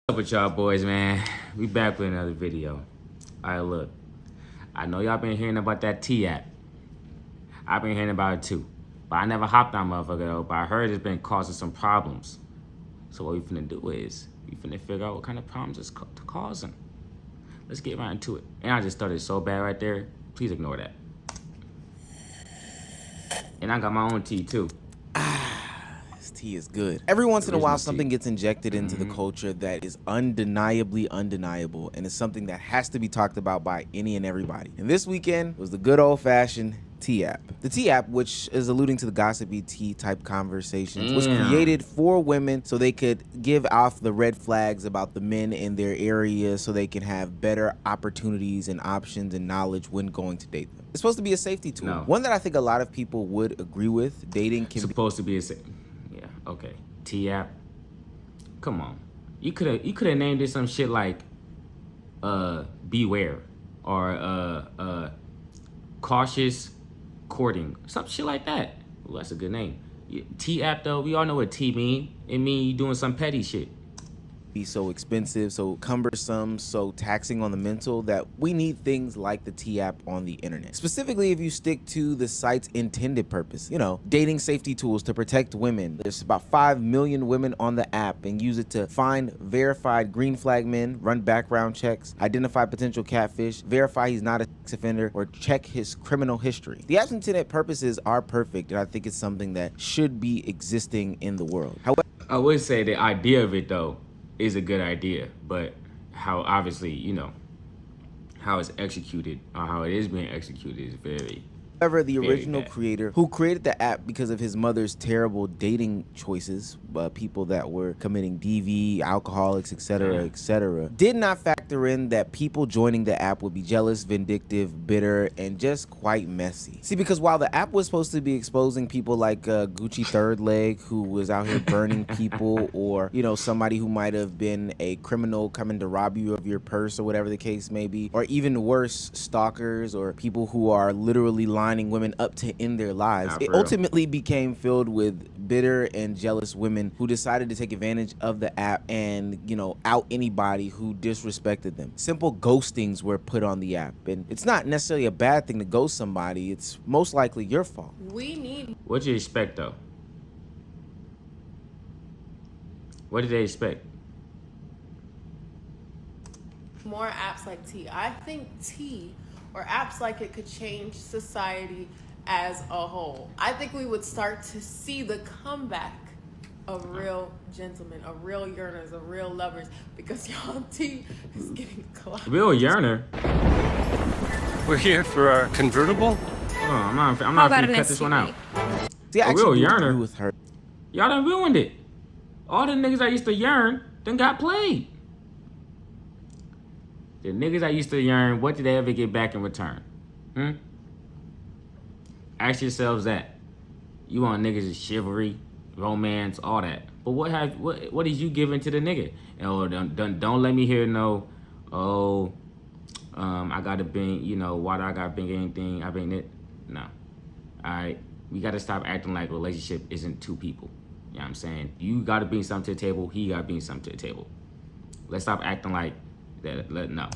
What's up with y'all boys, man? We back with another video. Alright, look. I know y'all been hearing about that T app. I've been hearing about it too. But I never hopped on motherfucker though. But I heard it's been causing some problems. So what we finna do is, we finna figure out what kind of problems it's causing. Let's get right into it. And I just started so bad right there. Please ignore that. And I got my own tea too. This tea is good. Every once in a while, Original something tea. gets injected into the culture that is undeniably undeniable, and it's something that has to be talked about by any and everybody. And this weekend was the good old-fashioned tea app. The tea app, which is alluding to the gossipy tea type conversations, was created for women so they could give off the red flags about the men in their area so they can have better opportunities and options and knowledge when going to date them. It's supposed to be a safety tool. No. One that I think a lot of people would agree with. Dating can be Supposed to be a yeah, okay. T app. Come on. You could have named it some shit like beware or cautious courting. Some shit like that. Ooh, that's a good name. T app though, we all know what T mean. It mean you doing some petty shit. be so expensive, so cumbersome, so taxing on the mental that we need things like the T app on the internet. Specifically, if you stick to the site's intended purpose, you know, dating safety tools to protect women. There's about 5 million women on the app and use it to find verified green flag men, run background checks, identify potential catfish, verify he's not a sex offender, or check his criminal history. The app's intended purposes are perfect, and I think it's something that should be existing in the world. However, I would say the idea of it though is a good idea, but how obviously, you know, how it's executed or how it is being executed is very the original bad. creator who created the app because of his mother's terrible dating choices, people that were committing DV, alcoholics, etc., did not factor in that people joining the app would be jealous, vindictive, bitter, and just quite messy. See, because while the app was supposed to be exposing people like Gucci Third Leg, who was out here burning people, or, you know, somebody who might have been a criminal coming to rob you of your purse or whatever the case may be, or even worse, stalkers or people who are literally lining women up to end their lives, it ultimately became filled with bitter and jealous women who decided to take advantage of the app and, you know, out anybody who disrespected them. Simple ghostings were put on the app, and it's not necessarily a bad thing to ghost somebody. It's most likely your fault. What you expect though? What did they expect? More apps like T. I think T or apps like it could change society as a whole. I think we would start to see the comeback of real gentlemen, of real yearners, of real lovers, because y'all T is getting collapsed. Real yearner? We're here for our convertible? Hold on, I'm not gonna cut this one out. See, I A real actually do yearner? agree with her. Y'all done ruined it. All the niggas that used to yearn done got played. The niggas that used to yearn, what did they ever get back in return? Ask yourselves that. You want niggas' chivalry, romance, all that. But what is you giving to the nigga? Oh, don't let me hear no, I gotta bring, you know, why do I gotta bring anything? I bring it. No. Alright. We gotta stop acting like relationship isn't two people. You know what I'm saying? You gotta bring something to the table, he gotta bring something to the table. Let's stop acting like that. No.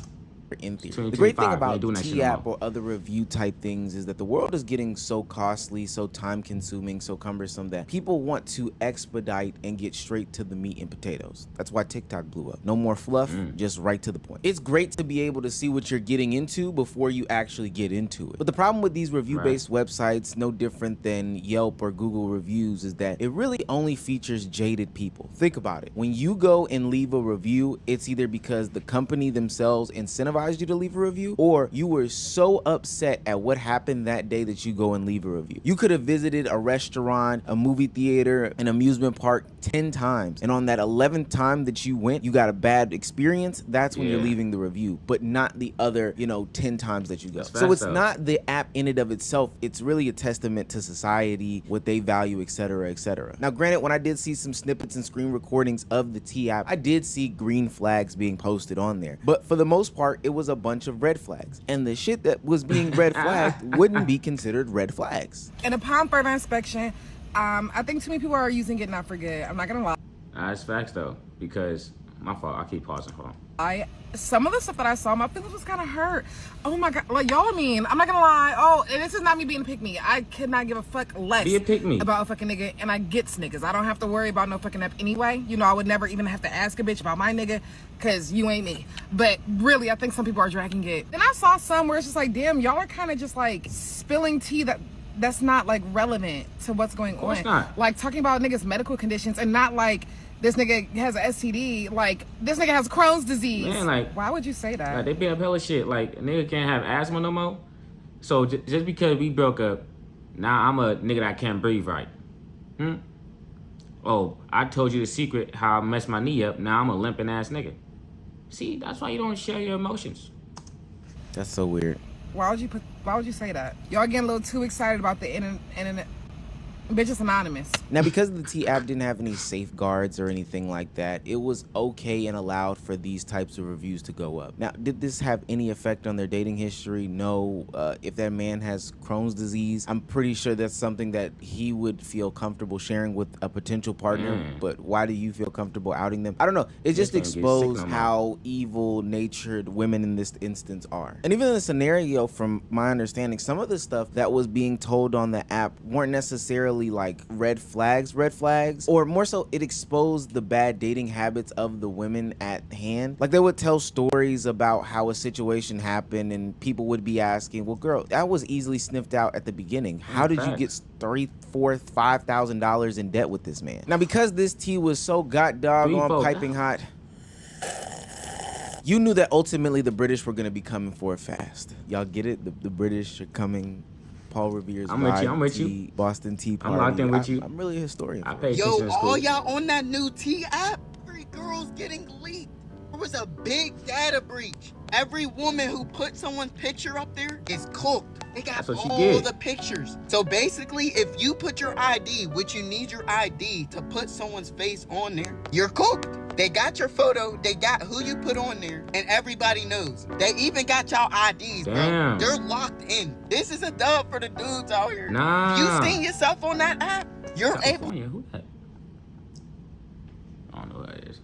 In theory. The great thing about T app or other review type things is that the world is getting so costly, so time consuming, so cumbersome that people want to expedite and get straight to the meat and potatoes. That's why TikTok blew up. No more fluff, just right to the point. It's great to be able to see what you're getting into before you actually get into it. But the problem with these review-based websites, no different than Yelp or Google reviews, is that it really only features jaded people. Think about it. When you go and leave a review, it's either because the company themselves incentivized you to leave a review, or you were so upset at what happened that day that you go and leave a review. You could have visited a restaurant, a movie theater, an amusement park 10 times, and on that 11th time that you went, you got a bad experience. That's when you're leaving the review, but not the other, you know, 10 times that you go. So it's not the app in and of itself. It's really a testament to society, what they value, etc., etc. Now, granted, when I did see some snippets and screen recordings of the T app, I did see green flags being posted on there, but for the most part, it was a bunch of red flags, and the shit that was being red flagged wouldn't be considered red flags. And upon further inspection, I think too many people are using it not for good. I'm not gonna lie. It's facts though, because My fault. I keep pausing. Hold on. Some of the stuff that I saw, my feelings was kind of hurt. Oh my god, like y'all mean, I'm not gonna lie. Oh, and this is not me being a pick me. I could not give a fuck less Be a pick me about a fucking nigga, and I get niggas. I don't have to worry about no fucking up anyway. You know, I would never even have to ask a bitch about my nigga, cause you ain't me. But really, I think some people are dragging it. Then I saw some where it's just like, damn, y'all are kind of just like spilling tea that's not like relevant to what's going on. Of course not. Like talking about niggas' medical conditions and not like, this nigga has an STD, like, this nigga has Crohn's disease. Man, like, why would you say that? Like, they been up hella shit. Like, a nigga can't have asthma no more. So, just because we broke up, now I'm a nigga that can't breathe right. Oh, I told you the secret how I messed my knee up. Now I'm a limping ass nigga. See, that's why you don't share your emotions. That's so weird. Why would you say that? Y'all getting a little too excited about the internet. Bitch, it's anonymous. Now, because the T app didn't have any safeguards or anything like that, it was okay and allowed for these types of reviews to go up. Now, did this have any effect on their dating history? No. If that man has Crohn's disease, I'm pretty sure that's something that he would feel comfortable sharing with a potential partner. But why do you feel comfortable outing them? I don't know. It just exposed how evil-natured women in this instance are. And even in the scenario, from my understanding, some of the stuff that was being told on the app weren't necessarily like red flags, or more so it exposed the bad dating habits of the women at hand. Like they would tell stories about how a situation happened and people would be asking, well girl, that was easily sniffed out at the beginning. How did you get $3,000, $4,000, $5,000 in debt with this man? Now because this tea was so doggone piping hot, you knew that ultimately the British were going to be coming for it fast. Y'all get it? The British are coming. Paul Revere's I'm with you. Boston Tea Party. I'm locked in with you. I'm really a historian. I pay attention to school. All y'all on that new T app? Every girl's getting leaked. There was a big data breach. Every woman who put someone's picture up there is cooked. They got all the pictures. So basically, if you put your ID, which you need your ID to put someone's face on there, you're cooked. They got your photo, they got who you put on there, and everybody knows. They even got y'all IDs, bro. They're locked in. This is a dub for the dudes out here. Nah. If you seen yourself on that app, you're able Who that? I don't know who that is.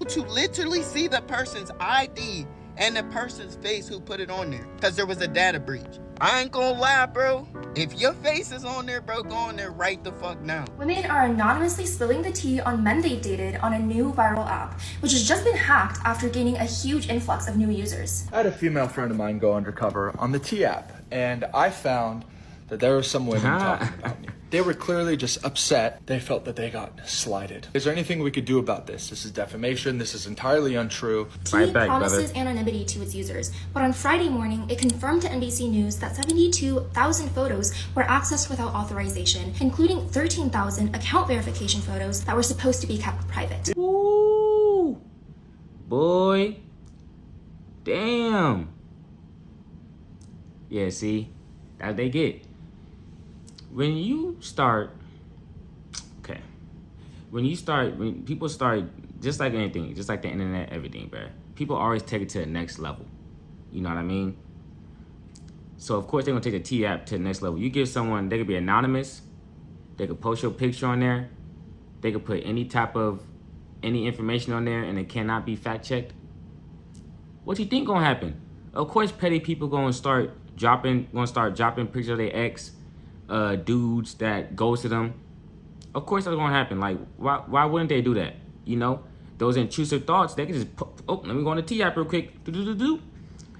to literally see the person's ID and the person's face who put it on there, because there was a data breach. I ain't gonna lie, bro. If your face is on there, bro, go on there right the fuck now. Women are anonymously spilling the tea on men they've dated on a new viral app, which has just been hacked after gaining a huge influx of new users. I had a female friend of mine go undercover on the T app, and I found that there were some women talking about me. They were clearly just upset. They felt that they got slighted. Is there anything we could do about this? This is defamation. This is entirely untrue. T promises anonymity to its users, but on Friday morning, it confirmed to NBC News that 72,000 photos were accessed without authorization, including 13,000 account verification photos that were supposed to be kept private. Ooh, boy, damn. Yeah, see, that they get. When you start, when people start, just like anything, just like the internet, everything, bro, people always take it to the next level. You know what I mean? So, of course, they're going to take the T app to the next level. You give someone, they could be anonymous. They could post your picture on there. They could put any information on there, and it cannot be fact-checked. What you think going to happen? Of course, petty people going to start dropping pictures of their ex, dudes that ghosted them. Of course that's gonna happen. Like, why wouldn't they do that? You know, those intrusive thoughts, they can just let me go on the T app real quick.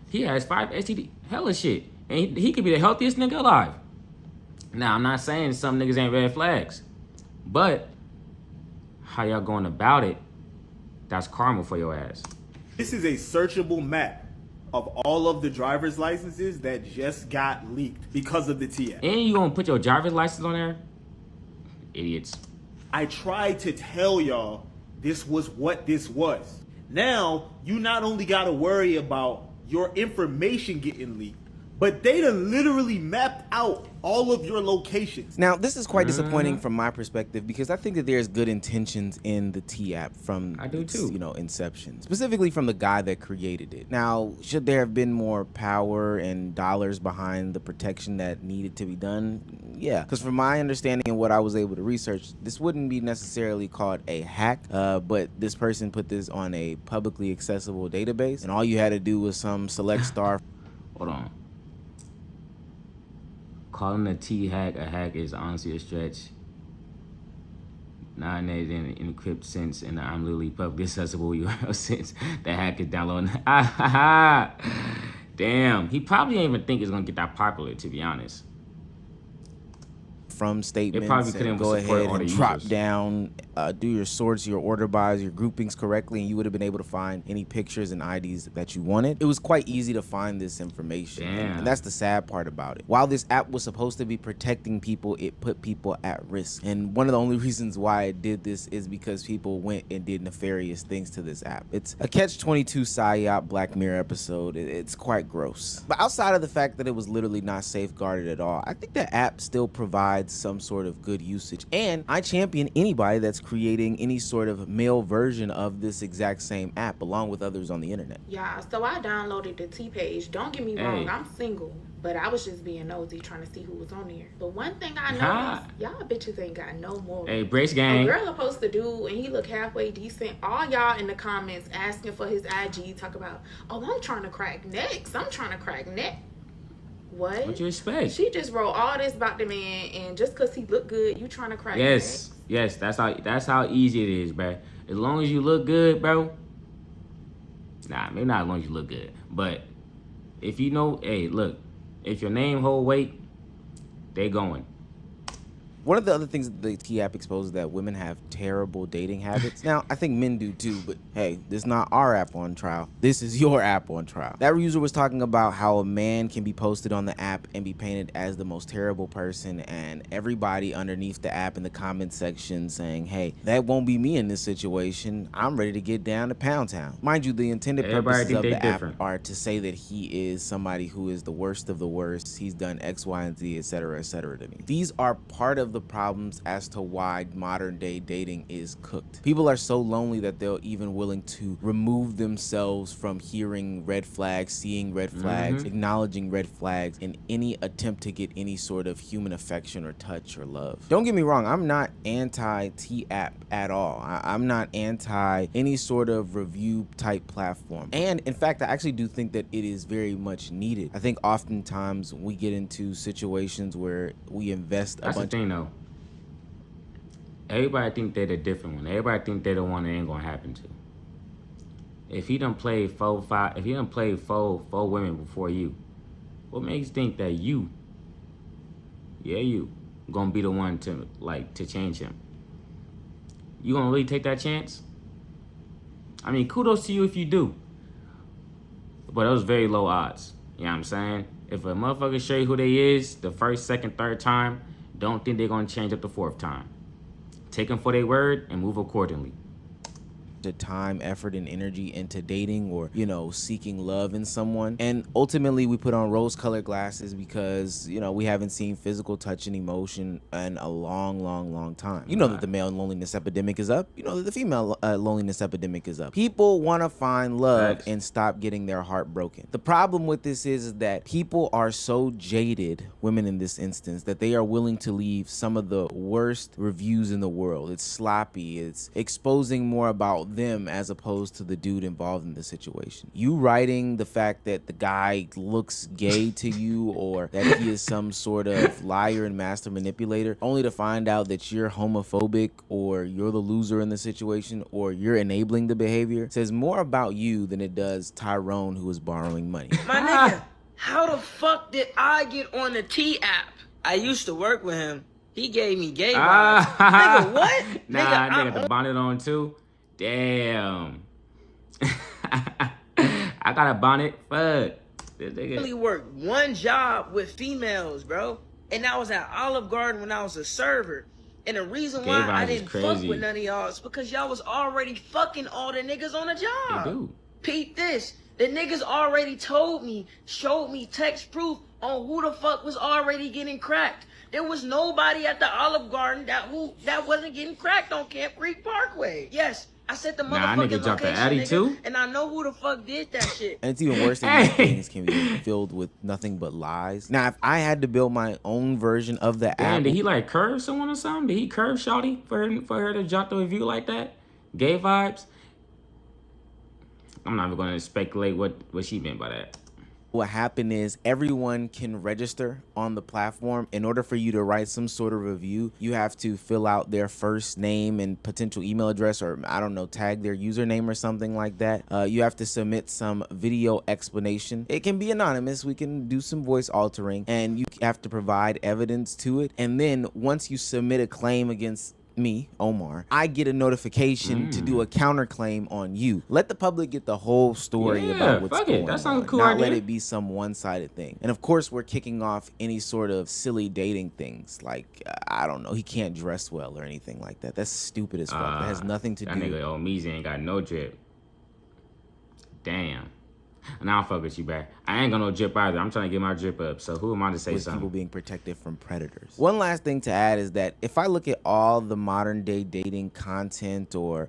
He has 5 STD, hella shit, and he could be the healthiest nigga alive. Now I'm not saying some niggas ain't red flags, but how y'all going about it, that's karma for your ass. This is a searchable map of all of the driver's licenses that just got leaked because of the T app. And you gonna put your driver's license on there? Idiots. I tried to tell y'all this was what this was. Now, you not only gotta worry about your information getting leaked, But they done literally mapped out all of your locations. Now, this is quite disappointing from my perspective because I think that there's good intentions in the T app from its, inception, specifically from the guy that created it. Now, should there have been more power and dollars behind the protection that needed to be done? Yeah, because from my understanding and what I was able to research, this wouldn't be necessarily called a hack, but this person put this on a publicly accessible database, and all you had to do was some select star. Hold on. Calling a T-hack a hack is honestly a stretch. Not in an encrypt sense, in the I'm literally publicly accessible URL sense. The hack is downloading. Damn, he probably didn't even think it's gonna get that popular, to be honest. From statements and go ahead and drop down, do your sorts, your order buys, your groupings correctly, and you would have been able to find any pictures and IDs that you wanted. It was quite easy to find this information. And that's the sad part about it. While this app was supposed to be protecting people, it put people at risk. And one of the only reasons why it did this is because people went and did nefarious things to this app. It's a Catch-22 PSYOP Black Mirror episode. It's quite gross. But outside of the fact that it was literally not safeguarded at all, I think the app still provides some sort of good usage, and I champion anybody that's creating any sort of male version of this exact same app along with others on the internet. Yeah, so I downloaded the T page. Don't get me wrong, I'm single, but I was just being nosy trying to see who was on there. But one thing I noticed, y'all bitches ain't got no more. Hey, Brace Gang. A girl supposed to do, and he look halfway decent. All y'all in the comments asking for his IG, talk about, oh, I'm trying to crack necks. I'm trying to crack neck. What you expect? She just wrote all this about the man, and just cause he look good, you trying to crack necks? Yes, that's how easy it is, bro. As long as you look good, bro. Nah, maybe not as long as you look good, but if you know, hey, look, if your name hold weight, they going. One of the other things that the T app exposes is that women have terrible dating habits. Now, I think men do too, but hey, this is not our app on trial. This is your app on trial. That user was talking about how a man can be posted on the app and be painted as the most terrible person, and everybody underneath the app in the comment section saying, hey, that won't be me in this situation. I'm ready to get down to Pound Town. Mind you, the intended purposes of the app are to say that he is somebody who is the worst of the worst. He's done X, Y, and Z, etc., etc. to me. These are part of the problems as to why modern day dating is cooked. People are so lonely that they're even willing to remove themselves from hearing red flags, seeing red flags, acknowledging red flags in any attempt to get any sort of human affection or touch or love. Don't get me wrong, I'm not anti T-app at all. I'm not anti any sort of review type platform. And in fact, I actually do think that it is very much needed. I think oftentimes we get into situations where we invest a bunch. That's the thing though. Everybody think they're the different one. Everybody think they're the one that ain't gonna happen to. If he done played four women before you, what makes you think that you gonna be the one to change him? You gonna really take that chance? I mean, kudos to you if you do. But it was very low odds. You know what I'm saying? If a motherfucker show you who they is the first, second, third time, don't think they're gonna change up the fourth time. Take them for their word and move accordingly. The time, effort, and energy into dating or, seeking love in someone. And ultimately, we put on rose-colored glasses because, we haven't seen physical touch and emotion in a long, long, long time. You know that the male loneliness epidemic is up. You know that the female loneliness epidemic is up. People want to find love and stop getting their heart broken. The problem with this is that people are so jaded, women in this instance, that they are willing to leave some of the worst reviews in the world. It's sloppy. It's exposing more about them as opposed to the dude involved in the situation. You writing the fact that the guy looks gay to you or that he is some sort of liar and master manipulator only to find out that you're homophobic or you're the loser in the situation or you're enabling the behavior says more about you than it does Tyrone who is borrowing money. My nigga, how the fuck did I get on the T app? I used to work with him. He gave me gay vibes. Nigga, what? Nah, nigga, the bonnet on too. Damn. I got a bonnet. Fuck. I only worked one job with females, bro. And I was at Olive Garden when I was a server. And the reason why I didn't fuck with none of y'all is because y'all was already fucking all the niggas on the job. They do. Peep this. The niggas already told me, showed me text proof on who the fuck was already getting cracked. There was nobody at the Olive Garden that wasn't getting cracked on Camp Creek Parkway. Yes, I said the motherfucking location, nigga, too? and I know who the fuck did that shit. And it's even worse that these things can be filled with nothing but lies. Now, if I had to build my own version of the app, did he like curve someone or something? Did he curve Shawty for her to drop the review like that? Gay vibes? I'm not even going to speculate what she meant by that. What happened is everyone can register on the platform. In order for you to write some sort of review, you have to fill out their first name and potential email address, or I don't know, tag their username or something like that. You have to submit some video explanation. It can be anonymous. We can do some voice altering, and you have to provide evidence to it. And then once you submit a claim against me, Omar, I get a notification to do a counterclaim on you. Let the public get the whole story about what's going on. That sounds cool. Not let it be some one-sided thing. And of course, we're kicking off any sort of silly dating things, like I don't know, he can't dress well or anything like that. That's stupid as fuck. That has nothing to do. That nigga old Meezy ain't got no drip. Damn. And I'll fuck with you back. I ain't got no drip either. I'm trying to get my drip up. So who am I to say something? People being protected from predators. One last thing to add is that if I look at all the modern day dating content or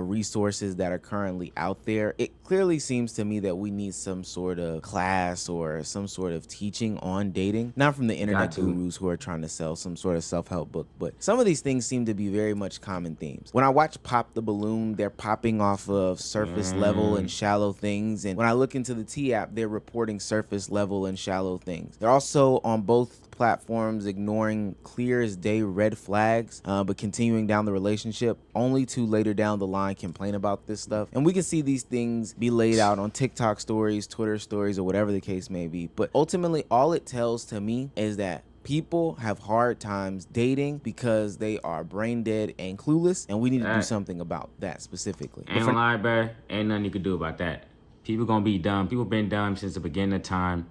resources that are currently out there, it clearly seems to me that we need some sort of class or some sort of teaching on dating. Not from the internet gurus who are trying to sell some sort of self-help book, but some of these things seem to be very much common themes. When I watch Pop the Balloon, they're popping off of surface level and shallow things. And when I look into the T app, they're reporting surface level and shallow things. They're also on both platforms ignoring clear as day red flags, but continuing down the relationship only to later down the line complain about this stuff. And we can see these things be laid out on TikTok stories, Twitter stories, or whatever the case may be. But ultimately, all it tells to me is that people have hard times dating because they are brain dead and clueless, and we need to do something about that specifically. Ain't gonna lie, bro. Ain't nothing you can do about that. People gonna be dumb. People been dumb since the beginning of time.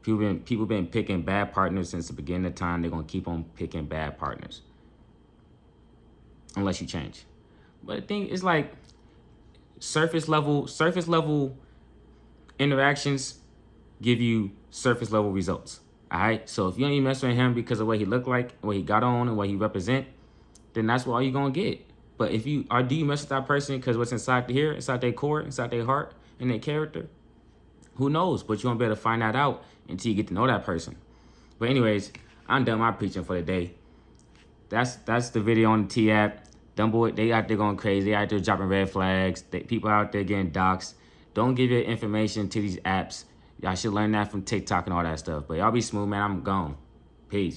People been picking bad partners since the beginning of time. They're gonna keep on picking bad partners. Unless you change. But the thing is, like, surface level interactions give you surface level results. Alright? So if you only mess with him because of what he looked like, what he got on, and what he represent, then that's what all you're gonna get. But if you do you mess with that person because what's inside here, inside their core, inside their heart, and their character? Who knows? But you won't be able to find that out until you get to know that person. But anyways, I'm done my preaching for the day. That's the video on the T app. Dumb boy, they out there going crazy. They out there dropping red flags. People out there getting doxxed. Don't give your information to these apps. Y'all should learn that from TikTok and all that stuff. But y'all be smooth, man. I'm gone. Peace.